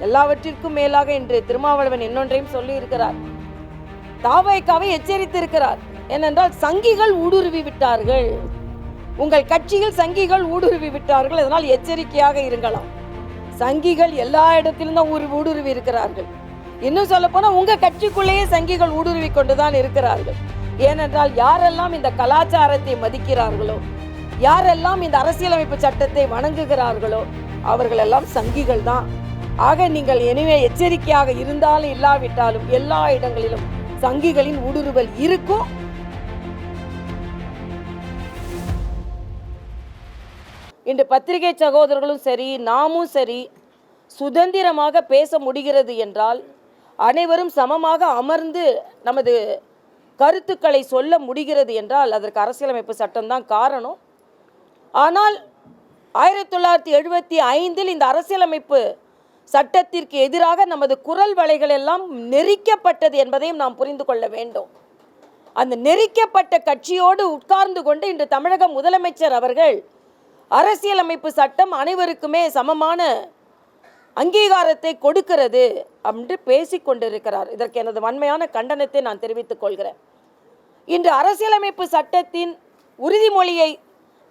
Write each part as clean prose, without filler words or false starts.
எல்லாவற்றிற்கும் மேலாக இன்று திருமாவளவன் இன்னொன்றையும் சொல்லி இருக்கிறார். தாவேகாவை எச்சரித்து இருக்கிறார். ஏனென்றால் சங்கிகள் ஊடுருவி விட்டார்கள், உங்கள் கட்சியில் சங்கிகள் ஊடுருவி விட்டார்கள், அதனால் எச்சரிக்கையாக இருங்களாம். சங்கிகள் எல்லா இடத்திலும் தான் ஊடுருவி இருக்கிறார்கள். இன்னும் சொல்ல போனா உங்க கட்சிக்குள்ளேயே சங்கிகள் ஊடுருவி கொண்டுதான் இருக்கிறார்கள். ஏனென்றால் யாரெல்லாம் இந்த கலாச்சாரத்தை மதிக்கிறார்களோ, யாரெல்லாம் இந்த அரசியலமைப்பு சட்டத்தை வணங்குகிறார்களோ அவர்கள் எல்லாம் சங்கிகள் தான். ஆக நீங்கள் எனவே எச்சரிக்கையாக இருந்தாலும் இல்லாவிட்டாலும் எல்லா இடங்களிலும் சங்கிகளின் ஊடுருவல் இருக்கும். இன்று பத்திரிகை சகோதரர்களும் சரி, நாமும் சரி, சுதந்திரமாக பேச முடிகிறது என்றால், அனைவரும் சமமாக அமர்ந்து நமது கருத்துக்களை சொல்ல முடிகிறது என்றால் அதற்கு அரசியலமைப்பு சட்டம்தான் காரணம். ஆனால் 1975 இந்த அரசியலமைப்பு சட்டத்திற்கு எதிராக நமது குரல் வலைகள் எல்லாம் நெரிக்கப்பட்டது என்பதையும் நாம் புரிந்து கொள்ள வேண்டும். அந்த நெரிக்கப்பட்ட கட்சியோடு உட்கார்ந்து கொண்டு இன்று தமிழக முதலமைச்சர் அவர்கள் அரசியலமைப்பு சட்டம் அனைவருக்குமே சமமான அங்கீகாரத்தை கொடுக்கிறது என்று பேசிக்கொண்டிருக்கிறார். இதற்கு எனது வன்மையான கண்டனத்தை நான் தெரிவித்துக் கொள்கிறேன். இன்று அரசியலமைப்பு சட்டத்தின் உறுதிமொழியை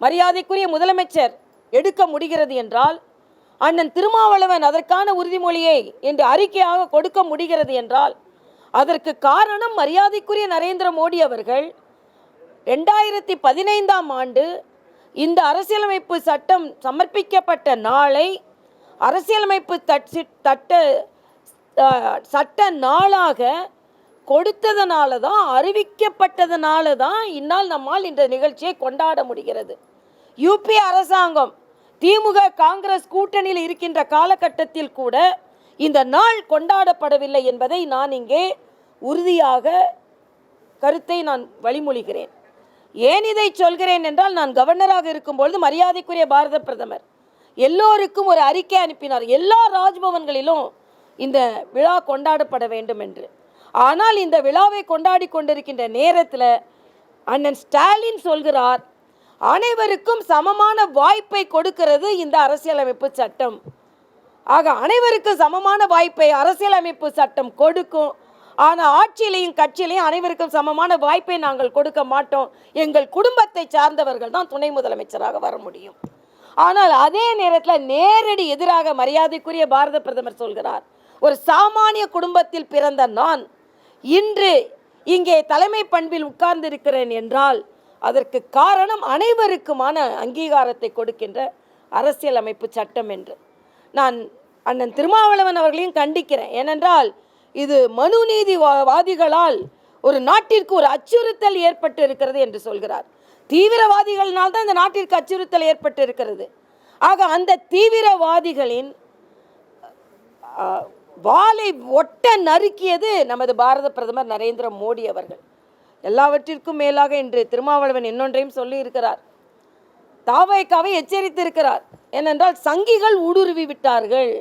மரியாதைக்குரிய முதலமைச்சர் எடுக்க முடிகிறது என்றால், அண்ணன் திருமாவளவன் அதற்கான உறுதிமொழியை இன்று அறிக்கையாக கொடுக்க முடிகிறது என்றால், அதற்கு காரணம் மரியாதைக்குரிய நரேந்திர மோடி அவர்கள் 2015 ஆண்டு இந்த அரசியலமைப்பு சட்டம் சமர்ப்பிக்கப்பட்ட நாளை அரசியலமைப்பு சட்ட நாளாக கொடுத்ததனால தான், அறிவிக்கப்பட்டதனால தான் இந்நாள் நம்மால் இந்த நிகழ்ச்சியை கொண்டாட முடிகிறது. யூபி அரசாங்கம் திமுக காங்கிரஸ் கூட்டணியில் இருக்கின்ற காலகட்டத்தில் கூட இந்த நாள் கொண்டாடப்படவில்லை என்பதை நான் இங்கே உறுதியாக கருத்தை நான் வழிமொழிகிறேன். ஏன் இதை சொல்கிறேன் என்றால், நான் கவர்னராக இருக்கும்பொழுது மரியாதைக்குரிய பாரத பிரதமர் எல்லோருக்கும் ஒரு அறிக்கை அனுப்பினார், எல்லா ராஜ்பவன்களிலும் இந்த விழா கொண்டாடப்பட வேண்டும் என்று. ஆனால் இந்த விழாவை கொண்டாடி கொண்டிருக்கின்ற நேரத்தில் அண்ணன் ஸ்டாலின் சொல்கிறார், அனைவருக்கும் சமமான வாய்ப்பை கொடுக்கிறது இந்த அரசியலமைப்பு சட்டம். ஆக அனைவருக்கும் சமமான வாய்ப்பை அரசியலமைப்பு சட்டம் கொடுக்கும். ஆனால் ஆட்சியிலையும் கட்சியிலையும் அனைவருக்கும் சமமான வாய்ப்பை நாங்கள் கொடுக்க மாட்டோம், எங்கள் குடும்பத்தை சார்ந்தவர்கள் தான் துணை முதலமைச்சராக வர முடியும். ஆனால் அதே நேரத்தில் நேரடி எதிராக மரியாதைக்குரிய பாரத பிரதமர் சொல்கிறார், ஒரு சாமானிய குடும்பத்தில் பிறந்த நான் இன்று இங்கே தலைமை பண்பில் உட்கார்ந்து இருக்கிறேன் என்றால் அதற்கு காரணம் அனைவருக்குமான அங்கீகாரத்தை கொடுக்கின்ற அரசியலமைப்பு சட்டம் என்று நான் அண்ணன் திருமாவளவன் அவர்களையும் கண்டிக்கிறேன். ஏனென்றால் இது மனு நீதிவாதிகளால் ஒரு நாட்டிற்கு ஒரு அச்சுறுத்தல் ஏற்பட்டு இருக்கிறது என்று சொல்கிறார். தீவிரவாதிகளால் தான் இந்த நாட்டிற்கு அச்சுறுத்தல் ஏற்பட்டு இருக்கிறது. ஆக அந்த தீவிரவாதிகளின் வாளை ஒட்ட நறுக்கியது நமது பாரத பிரதமர் நரேந்திர மோடி அவர்கள். எல்லாவற்றிற்கும் மேலாக இன்று திருமாவளவன் இன்னொன்றையும் சொல்லி இருக்கிறார். தாவேகாவை எச்சரித்து இருக்கிறார். ஏனென்றால் சங்கிகள் ஊடுருவி விட்டார்கள்,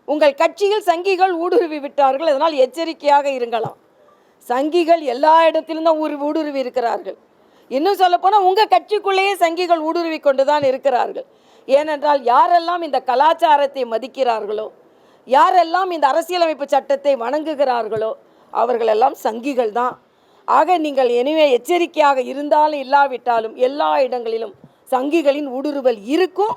உங்கள் கட்சியில் சங்கிகள் ஊடுருவி விட்டார்கள், அதனால் எச்சரிக்கையாக இருங்களாம். சங்கிகள் எல்லா இடத்திலும் தான் ஊடுருவி இருக்கிறார்கள். இன்னும் சொல்ல போனால் உங்கள் கட்சிக்குள்ளேயே சங்கிகள் ஊடுருவி கொண்டுதான் இருக்கிறார்கள். ஏனென்றால் யாரெல்லாம் இந்த கலாச்சாரத்தை மதிக்கிறார்களோ, யாரெல்லாம் இந்த அரசியலமைப்பு சட்டத்தை வணங்குகிறார்களோ அவர்களெல்லாம் சங்கிகள் தான். ஆக நீங்கள் எனவே எச்சரிக்கையாக இருந்தாலும் இல்லாவிட்டாலும் எல்லா இடங்களிலும் சங்கிகளின் ஊடுருவல் இருக்கும்.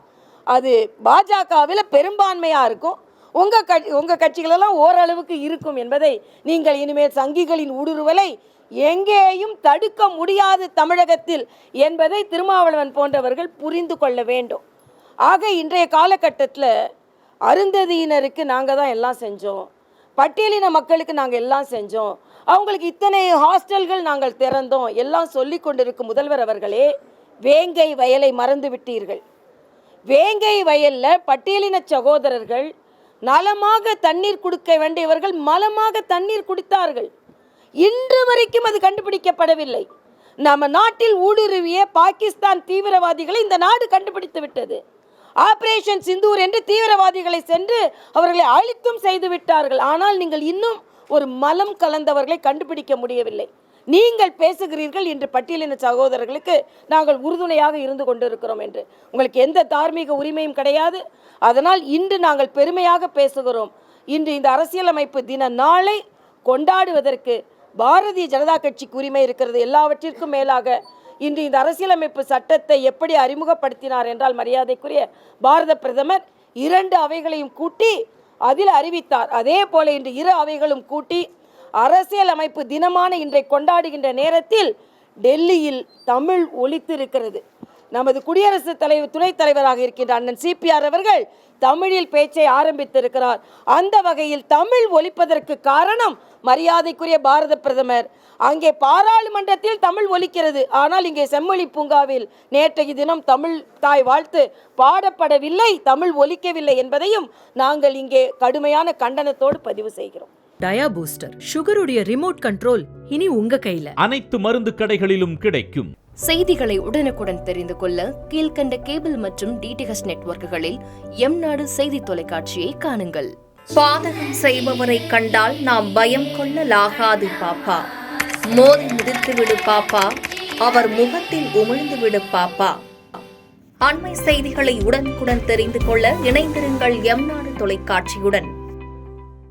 அது பாஜகவில் பெரும்பான்மையாக இருக்கும், உங்கள் கட்சிகளெல்லாம் ஓரளவுக்கு இருக்கும் என்பதை நீங்கள் இனிமேல் சங்கிகளின் ஊடுருவலை எங்கேயும் தடுக்க முடியாது தமிழகத்தில் என்பதை திருமாவளவன் போன்றவர்கள் புரிந்து கொள்ள வேண்டும். ஆக இன்றைய காலகட்டத்தில் அருந்ததியினருக்கு நாங்கள் தான் எல்லாம் செஞ்சோம், பட்டியலின மக்களுக்கு நாங்கள் எல்லாம் செஞ்சோம், அவங்களுக்கு இத்தனை ஹாஸ்டல்கள் நாங்கள் திறந்தோம் எல்லாம் சொல்லி கொண்டிருக்கும் முதல்வர் அவர்களே, வேங்கை வயலை மறந்து விட்டீர்கள். வேங்கை வயலில் பட்டியலின சகோதரர்கள் நலமாக தண்ணீர் கொடுக்க வேண்டியவர்கள் மலமாக தண்ணீர் குடித்தார்கள். இன்று வரைக்கும் அது கண்டுபிடிக்கப்படவில்லை. நம்ம நாட்டில் ஊடுருவிய பாகிஸ்தான் தீவிரவாதிகளை இந்த நாடு கண்டுபிடித்து விட்டது. ஆபரேஷன் சிந்தூர் என்று தீவிரவாதிகளை சென்று அவர்களை அழித்தும் செய்து விட்டார்கள். ஆனால் நீங்கள் இன்னும் ஒரு மலம் கலந்தவர்களை கண்டுபிடிக்க முடியவில்லை. நீங்கள் பேசுகிறீர்கள் இன்று பட்டியலின சகோதரர்களுக்கு நாங்கள் உறுதுணையாக இருந்து கொண்டிருக்கிறோம் என்று. உங்களுக்கு எந்த தார்மீக உரிமையும் கிடையாது. அதனால் இன்று நாங்கள் பெருமையாக பேசுகிறோம். இன்று இந்த அரசியலமைப்பு தின நாளை கொண்டாடுவதற்கு பாரதிய ஜனதா கட்சிக்கு உரிமை இருக்கிறது. எல்லாவற்றிற்கும் மேலாக இன்று இந்த அரசியலமைப்பு சட்டத்தை எப்படி அறிமுகப்படுத்தினார் என்றால், மரியாதைக்குரிய பாரத பிரதமர் 2 அவைகளையும் கூட்டி அதில் அறிவித்தார். அதே போல இன்று 2 அவைகளும் கூட்டி அரசியலமைப்பு தினமான இன்றை கொண்டாடுகின்ற நேரத்தில் டெல்லியில் தமிழ் ஒலித்திருக்கிறது. நமது குடியரசுத் தலைவர் துணைத் தலைவராக இருக்கின்ற அண்ணன் CPR அவர்கள் தமிழில் பேச்சை ஆரம்பித்திருக்கிறார். அந்த வகையில் தமிழ் ஒலிப்பதற்கு காரணம் மரியாதைக்குரிய பாரத பிரதமர். அங்கே பாராளுமன்றத்தில் தமிழ் ஒலிக்கிறது, ஆனால் இங்கே செம்மொழி பூங்காவில் நேற்றைய தினம் தமிழ் தாய் வாழ்த்து பாடப்படவில்லை, தமிழ் ஒலிக்கவில்லை என்பதையும் நாங்கள் இங்கே கடுமையான கண்டனத்தோடு பதிவு செய்கிறோம். டயா பூஸ்டர் சுகருடைய ரிமோட் கண்ட்ரோல் இனி உங்க கையில. அனைத்து மருந்து கடைகளிலும் கிடைக்கும். செய்திகளை உடனுக்குடன் தெரிந்து கொள்ள கீழ்கண்ட கேபிள் மற்றும் DTH நெட்வொர்க்குகளில் எம்நாடு செய்தி தொலைக்காட்சியை காணுங்கள். பாதகம் செய்பவரை கண்டால் நாம் பயம் கொள்ளலாகாது பாப்பா. மோதி மிதித்து விடு பாப்பா, அவர் முகத்தில் உமிழ்ந்து விடு பாப்பா. அண்மை செய்திகளை உடனுக்குடன் தெரிந்து கொள்ள இணைந்திருங்கள் எம்நாடு தொலைக்காட்சியுடன்.